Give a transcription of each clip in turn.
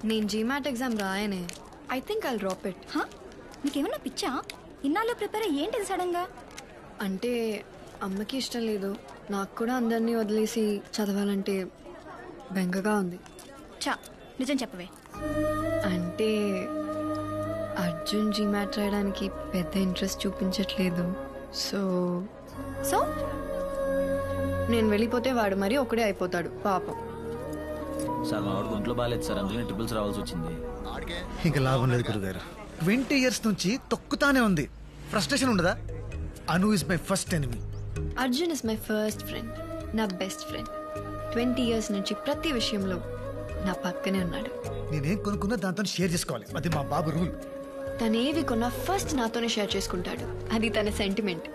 నేను GMAT exam రాయనే. I think I'll drop it. నీకేమన్నా పిచ్చా? ఇన్నాళ్ళు ప్రిపేర్ ఏంటిది సడన్ గా? అంటే అమ్మకి ఇష్టం లేదు, నాకు కూడా అందరినీ వదిలేసి చదవాలంటే బెంగగా ఉంది. చా నిజం చెప్పవే. అంటే అర్జున్ జీమాట్ రాయడానికి పెద్ద ఇంట్రెస్ట్ చూపించట్లేదు. సో సో నేను వెళ్ళిపోతే వాడు మరీ ఒకడే అయిపోతాడు పాపం. సార్ మా వాడికి ఒంట్లో బాగాలేదు సార్, అందుకని ట్రిపుల్స్ రావాల్సి వచ్చింది. ఇంకా లాభం లేదు గురుగారు. 20 years నుంచి తొక్కుతానే ఉంది. ఫ్రస్ట్రేషన్ ఉండదా? Anu is my first enemy. Arjun is my first friend, నా బెస్ట్ ఫ్రెండ్. 20 years నుంచి ప్రతి విషయంలో నా పక్కనే ఉన్నాడు. నేనేం కొనుక్కున్నా దాంతో షేర్ చేసుకోవాలి, అది మా బాబు రూల్. తనేవి కొన్నా ఫస్ట్ నాతోనే షేర్ చేసుకుంటాడు, అది తన సెంటిమెంట్.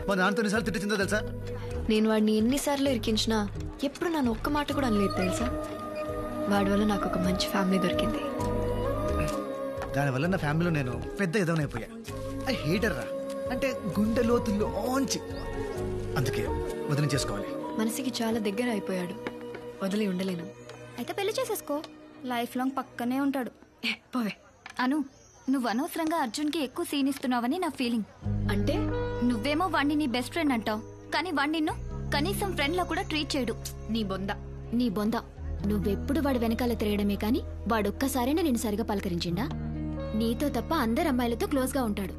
మా నాన్నతో ఎన్నిసార్లు తిట్టిందో తెలుసా? నేను వాడిని ఎన్నిసార్లు ఇరికించినా ఎప్పుడు నన్ను ఒక్క మాట కూడా అనలేదు తెలుసా. వాడి వల్ల నాకు ఒక మంచి ఫ్యామిలీ దొరికింది. దానివల్ల నా ఫ్యామిలీలో నేను పెద్ద ఎదవనైపోయా. ఐ హేటర్ రా, అంటే గుండె లోతుల్లోంచి. అందుకే వదిలి చేసుకోవాలి. మనసుకి చాలా దగ్గర అయిపోయాడు, వదిలి ఉండలేను. అయితే పెళ్లి చేసేసుకో, లైఫ్ లాంగ్ పక్కనే ఉంటాడు. పోవే. అను, నువ్వు అనవసరంగా అర్జున్కి ఎక్కువ సీన్ ఇస్తున్నావని నా ఫీలింగ్. అంటే నువ్వేమో వాణ్ణి నీ బెస్ట్ ఫ్రెండ్ అంటావు, కానీ వాణ్ణి నిన్ను కనీసం ఫ్రెండ్ లా కూడా ట్రీట్ చేయడు. నీ బొంద. నీ బొంద. నువ్వెప్పుడు వాడి వెనకాల తిరగడమే కాని వాడొక్కసారైనా నేను సరిగా పలకరించిండా? నీతో తప్ప అందరు అమ్మాయిలతో క్లోజ్ గా ఉంటాడు,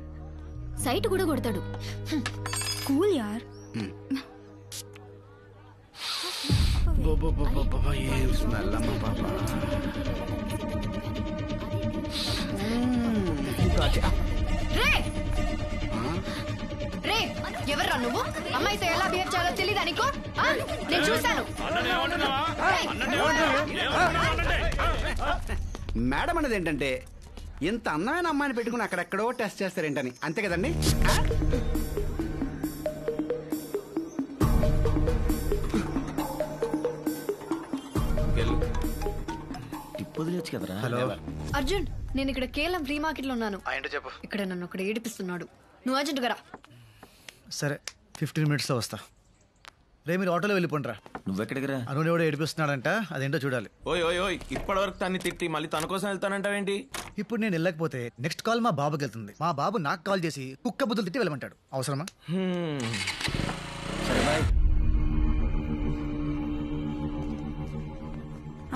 సైట్ కూడా కొడతాడు. కూల్ యార్. ఎవర్రా నువ్వు? అమ్మాయితో ఎలా బిహేవ్ చేయాలో తెలీదా నీకు? నేను చూశాను. మేడం అనేది ఏంటంటే ఇంత అందమైన అమ్మాయిని పెట్టుకుని అక్కడెక్కడో టెస్ట్ చేస్తారేంటని, అంతే కదండి? హలో అర్జున్, నేను ఇక్కడ కేవలం ఫ్రీ మార్కెట్ లో ఉన్నాను. చెప్పు. ఇక్కడ నన్ను ఒకటి ఏడిపిస్తున్నాడు, నువ్వు అర్జెంట్ గా రా. సరే 15 minutes లో వస్తా. రే మీరు ఆటోలో వెళ్ళిపోండిరా. నువ్వెక్కడికి రా? అను ఎవడో ఏడిపిస్తున్నాడంట, అదేంటో చూడాలి. ఓయ్ ఓయ్ ఓయ్, ఇప్పటి వరకు తన్ని తిట్టి మళ్ళీ తన కోసం వెళ్తానంటావేంటి? ఇప్పుడు నేను వెళ్ళకపోతే నెక్స్ట్ కాల్ మా బాబుకి వెళ్తుంది. మా బాబు నాకు కాల్ చేసి కుక్క బుద్ధులు తిట్టి వెళ్ళమంటాడు. అవసరమా? సరే బాయ్.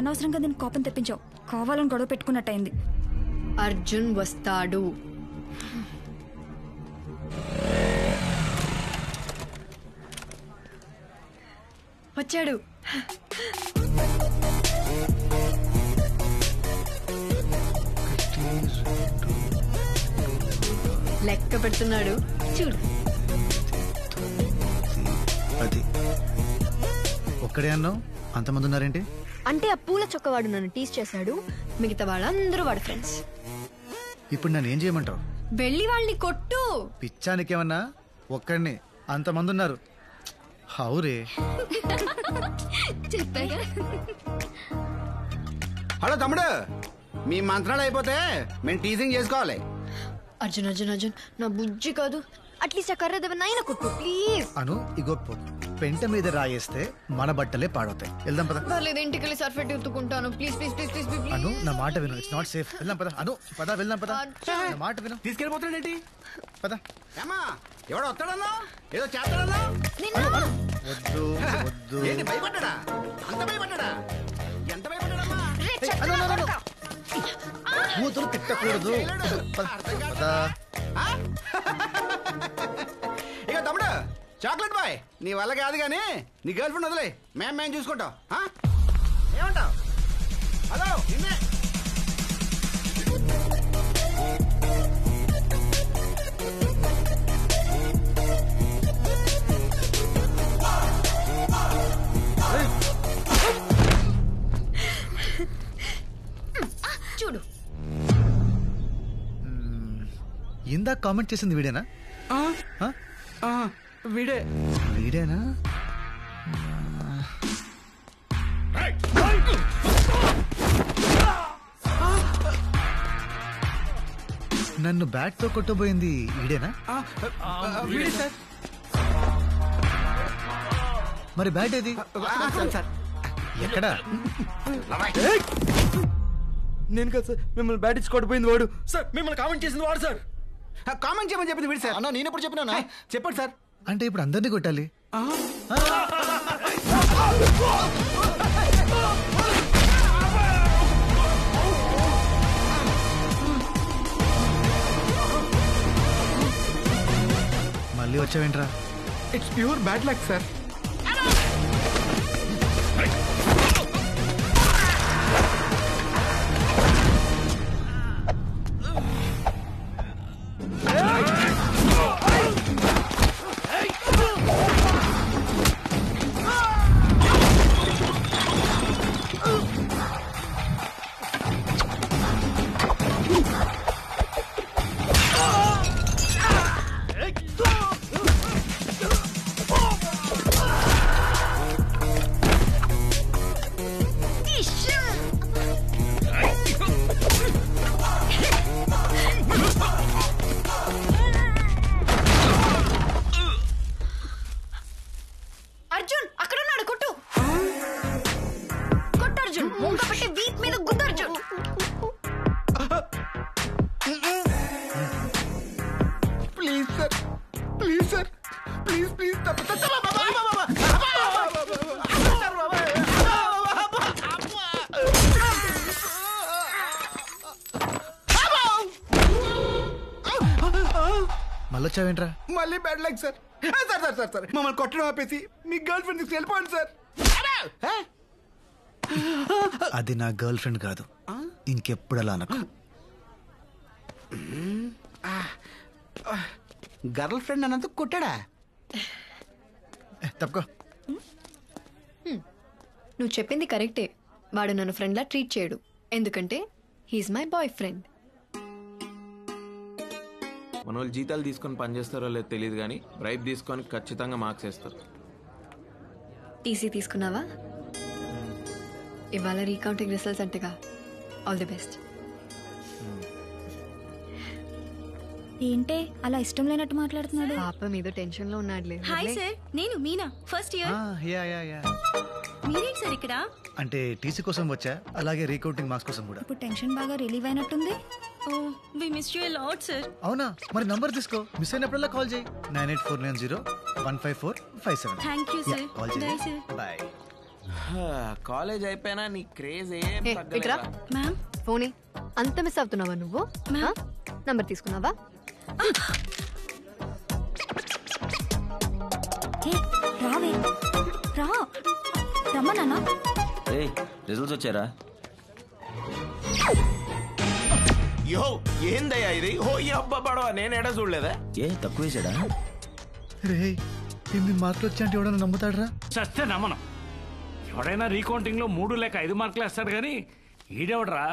అనవసరంగా నేను కోపం తెప్పించావు, కావాలని గొడవ పెట్టుకున్నట్టయింది. అర్జున్ వస్తాడు. వచ్చాడు. లెక్క పెడుతున్నాడు చూడు. అది ఒక్కడే అన్నావు, అంతమంది ఉన్నారేంటి? అంటే ఆ పూల చొక్కవాడు నన్ను టీస్ చేశాడు, మిగతా వాళ్ళందరూ వాడు ఫ్రెండ్స్. ఇప్పుడు నన్ను ఏం చేయమంటావు? వెళ్ళి వాళ్ళని కొట్టు. పిచ్చానికేమన్నా? ఒక్కడిని అంతమంది ఉన్నారు. హౌరే. హలో తమ్ముడు, మీ మంత్రాలు అయిపోతే మేము టీజింగ్ చేసుకోవాలి. అర్జున్ అర్జున్ అర్జున్, నా బుజ్జి కాదు, అట్లీస్ట్ ఆ కర్ర దెబ్బనైనా కొట్టు ప్లీజ్. అను ఇగో పెంట మీద రాయేస్తే మన బట్టలే పాడవుతాయి. వెళ్దాం పద. పర్లేదు, ఇంటికి వెళ్ళి సర్ఫెట్ ఎత్తుకుంటాను. Please please please please please. Anu నా మాట విను, ఇట్స్ నాట్ సేఫ్. వెళ్దాం పద. అను పద, వెళ్దాం పద. నా మాట విను. తీసుకెళ్ళిపోతాడేంటి? పద. ఏమా ఎవడో వస్తాడన్నా, ఏదో చేస్తాడన్నా? వద్దు వద్దు. ఏంటి భయపడ్డా? అంత భయపడ్డా? ఎంత భయపడ్డాడమ్మా? కూతురు తిట్టకూడదు. పద. ఇక తమ్ముడు, చాక్లెట్ బాయ్ నీ వల్ల కాదు కానీ నీ గర్ల్ ఫ్రెండ్ వదిలే, మేము చూసుకుంటాం. ఏమంటావు? హలో నిన్నే. చూడు, ఇందాక కామెంట్ చేసింది వీడేనా? వీడే. వీడేనా? నన్ను బ్యాట్ తో కొట్టబోయింది వీడేనా? వీడే సార్. మరి బ్యాట్ ఏది? సార్ ఎక్కడా? నేను కదా సార్, మిమ్మల్ని బ్యాటింగ్ కొట్టిపోయింది వాడు సార్, మిమ్మల్ని కామెంట్ చేసింది వాడు సార్. కామెంట్ చేయమని చెప్పింది వీడు సార్. అన్న నేను ఎప్పుడు చెప్పినా చెప్పండి సార్. అంటే ఇప్పుడు అందరినీ కొట్టాలి? మళ్ళీ వచ్చావేంట్రా? It's pure bad luck sir. Arjun అక్కడ ఉన్నాడు, కొట్టు కొట్టు అర్జున్. ముంగ పెట్టి వీప్ మీద గుద్దు Arjun. Please sir, please sir, please please. మళ్ళీ వచ్చావేంట్రా? మళ్ళీ bad luck sir. Sir sir sir sir మమ్మల్ని కొట్టడం ఆపేసి మీ గర్ల్ ఫ్రెండ్ తీసుకు వెళ్ళిపోండి సార్. అది నా గర్ల్ ఫ్రెండ్ కాదు, ఇంకెప్పుడు అలా అనకు. గర్ల్ ఫ్రెండ్ అన్నందుకు కొట్టాడా? తప్పుకో. నువ్వు చెప్పింది కరెక్టే. వాడు నన్ను ఫ్రెండ్లా ట్రీట్ చేయడు, ఎందుకంటే హీఈస్ మై బాయ్ ఫ్రెండ్. మన వాళ్ళు జీతాలు తీసుకొని పని చేస్తారో లేదో తెలియదు కానీ బ్రైబ్ తీసుకొని ఖచ్చితంగా మార్క్స్ వేస్తారు. టీసీ తీసుకున్నావా? ఇవాళ రీకౌంటింగ్ రిజల్ట్స్ అంటగా. All the best. ఏంటే అలా ఇష్టం లేనట్టు మాట్లాడుతున్నాడు? పాప మీద టెన్షన్ లో ఉన్నాడులే. హాయ్ సార్, నేను మీనా, ఫస్ట్ ఇయర్. మీరేంటి సార్ ఇక్కడ? అంటే టీసీ కోసం వచ్చా, అలాగే రీకౌంటింగ్ మార్క్స్ కోసం కూడా. ఇప్పుడు టెన్షన్ బాగా రిలీవ్ అయినట్టుంది. We miss you a lot sir. అవునా? మరి నంబర్ తీసుకో, మిస్ అయినప్పుడల్లా కాల్ చేయి. 9849015457. Thank you sir. Call bye చేయి. సార్. బాయ్. కాలేజ్ అయిపోయినా నీ క్రేజ్ ఏం ఇట్రా తగ్గలేదా? మ్యామ్. ఫోనే అంత మిస్ అవుతున్నావా నువ్వు? నంబర్ తీసుకున్నావా? రావే రా, రమ్మన్నా. ఏయ్ రిజల్ట్స్ వచ్చారా? యో ఏందయ్యా ఇది? ఓ ఈ అబ్బా పడవ నేను ఎడ చూడలేదా? ఏ తక్కువ వేసాడా? రే 8 మార్కులు వచ్చాయంటే ఎవడన్నా నమ్ముతాడరా? చస్తే నమ్మను. ఎవడైనా రీకౌంటింగ్ లో 3 లేక 5 మార్కులు వేస్తాడు కానీ ఈడెవడరా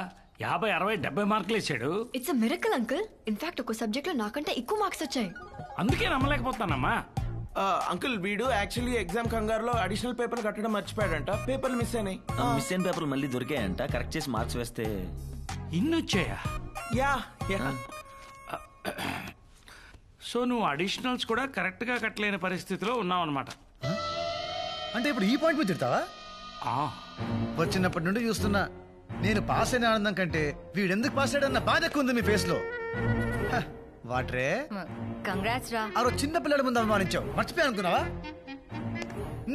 50, 60, 70 మార్కులు వేసాడు. It's a miracle uncle. In fact ఒక సబ్జెక్ట్ లో నాకంటే ఎక్కువ మార్క్స్ వచ్చాయి. అందుకే నమ్మలేకపోతానమ్మా. అంకుల్ వీడు యాక్చువల్లీ ఎగ్జామ్ కంగారులో అడిషనల్ పేపర్ కట్టడం మర్చిపోయాడంట. పేపర్లు మిస్ అయినాయి. మిస్ అయిన పేపర్లు మళ్ళీ దొరికాయంట, కరెక్ట్ చేసి మార్క్స్ వేస్తే ఇన్నొచ్చాయా? యా సో నువ్వు అడిషనల్స్ కూడా కరెక్ట్ గా కట్టలేని పరిస్థితిలో ఉన్నావు అనమాట. అంటే ఇప్పుడు ఈ పాయింట్ మీద తిడతావా? వచ్చినప్పటి నుండి చూస్తున్నా, నేను పాస్ అయిన ఆనందం కంటే వీడెందుకు పాస్ అయ్యాడన్న బాధ ఎక్కువ ఉంది మీ ఫేస్ లో. వాట్రే కంగ్రాట్స్ రా. ఆ రోజు చిన్న పిల్లల ముందు అవమానించావు, మర్చిపోయా అనుకున్నావా?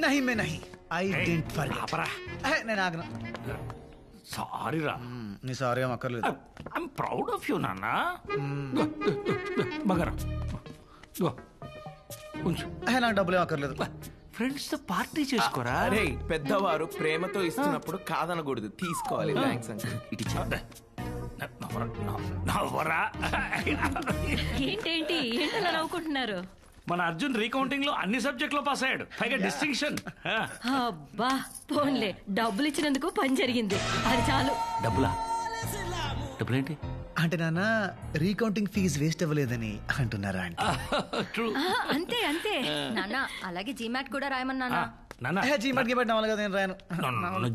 నహి మే నహి, ఐ డిడ్ంట్ ఫర్గెట్. నేను ఆగను. సారీ రా. నీ సారీ ఏం అక్కర్లేదు. ఐఎమ్ ప్రౌడ్ ఆఫ్ యూ నాన్న. బగరా నాకు డబ్బులు ఏం అక్కర్లేదు. ఫ్రెండ్స్ తో పార్టీ చేసుకోరా. అరే పెద్దవారు ప్రేమతో ఇస్తున్నప్పుడు కాదనకూడదు, తీసుకోవాలి. Thanks uncle. ఇటు నవ్వరా. ఏంటేంటి ఏంటలా నవ్వుకుంటున్నారు? మన అర్జున్ రీకౌంటింగ్ లో అన్ని సబ్జెక్ట్ లో పాస్ అయ్యాడు, పైగా డిస్టింక్షన్. అబ్బా పోన్లే, డబ్బులు ఇచ్చినందుకు పని జరిగింది, అది చాలు. డబ్బులేంటి అంటే నాన్న రీకౌంటింగ్ ఫీజు వేస్ట్ అవ్వలేదని అంటున్నారా? అంతే అంతే నాన్న. అలాగే జీమాట్ కూడా రాయమన్నా. జీమాట్ గిమాట్ నవ్వాలి కదా, నేను రాయను.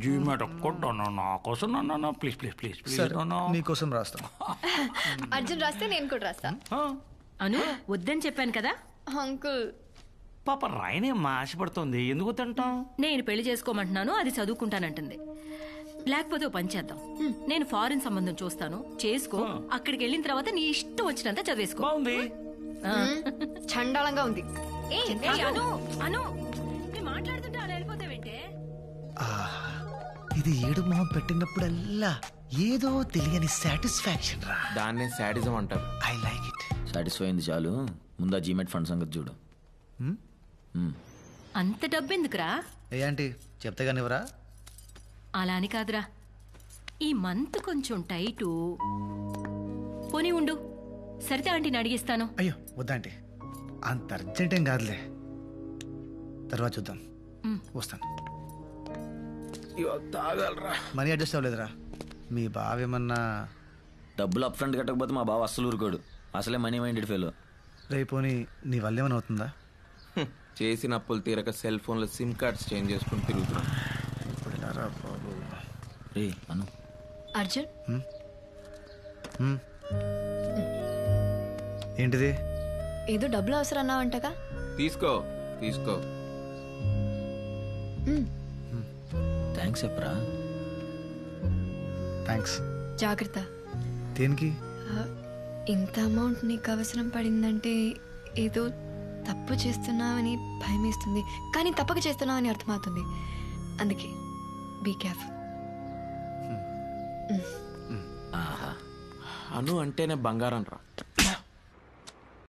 జీమాట్ ఒక్కటి నా కోసం నాన్న, ప్లీజ్ ప్లీజ్ ప్లీజ్ ప్లీజ్. నీకోసం రాస్తాను. అర్జున్ రాస్తే నేను కూడా రాస్తా. అను వద్దని చెప్పాను కదా అంకుల్. పాప రాయనేమ్మా ఆశపడుతోంది, ఎందుకు తింటాం? నేను పెళ్లి చేసుకోమంటున్నాను, అది చదువుకుంటానంటుంది. లేకపోతే ఓ పని చేద్దాం నేను ఫారిన్ సంబంధం చూస్తాను చేసుకో అక్కడికి వెళ్ళిన తర్వాత నీ ఇష్టం వచ్చినంత చదివేసుకో బాగుంది. ఆ. చండాలంగా ఉంది. ఏయ్, ఏయ్, అను అను నేను మాట్లాడుతుంటే అలా వెళ్ళిపోతావేంటే ఇది ఏడు మొహం పెట్టినప్పుడల్లా ఏదో తెలియని సాటిస్ఫాక్షన్ రా. దాన్నే శాడిజం అంటారు. I like it. సాటిస్ఫై అయింది చాలు, ముందు ఆ జీమెట్ ఫండ్ సంగతి చూడు. అంత డబ్బెందుకురా? ఏ ఆంటీ చెప్తే కానివరా? అలా అని కాదురా, ఈ మంత్ కొంచెం టైటు. పోనీ ఉండు, సరితే ఆంటీని అడిగిస్తాను. అయ్యో వద్దా ఆంటీ, అంత అర్జెంట్ ఏం కాదులే, తర్వాత చూద్దాం. వస్తాను. తాగలరా? Money adjust అవ్వలేదురా? మీ బావేమన్నా డబ్బులు అప్ ఫ్రంట్ కట్టకపోతే మా బావ అస్సలు ఊరుకోడు, అసలే మనీ మైండెడ్ ఫెలో. రేపోని నీ వల్ల ఏమైనా అవుతుందా? చేసిన అప్పులు తీరక సెల్ ఫోన్లో సిమ్ కార్డ్స్ చేంజ్ చేసుకుని తిరుగుతున్నాం. ఇప్పుడు ఎలా రా బాబు? రే అను, అర్జున్, ఏంటిది? ఏదో డబ్బులు అవసరం అన్నావంటగా? తీసుకో తీసుకో. థ్యాంక్స్ చెప్పరా. థ్యాంక్స్. జాగ్రత్త. దేనికి? ఇంత అమౌంట్ నీకు అవసరం పడిందంటే ఏదో తప్పు చేస్తున్నావని భయం వేస్తుంది, కానీ తప్పక చేస్తున్నావని అర్థమవుతుంది. అందుకే బీ కేర్ఫుల్. అను అంటేనే బంగారం రా.